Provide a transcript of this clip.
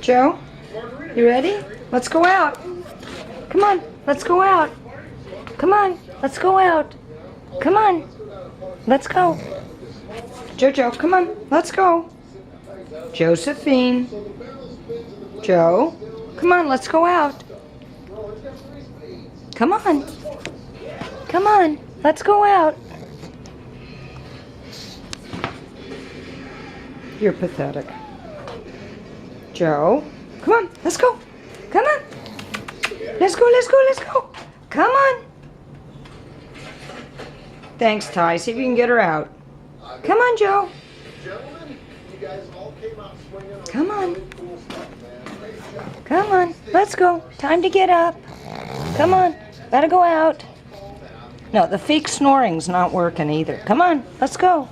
Joe, you ready? Let's go out. Come on, let's go out. Come on, let's go out. Come on, let's go. Jojo, come on, let's go. Josephine. Joe, come on, let's go out. Come on. Come on, let's go out. You're pathetic. Joe, come on, let's go. Come on. Let's go, let's go, let's go. Come on. Thanks, Ty. See if you can get her out. Come on, Joe. Come on. Come on. Let's go. Time to get up. Come on. Gotta go out. No, the fake snoring's not working either. Come on. Let's go.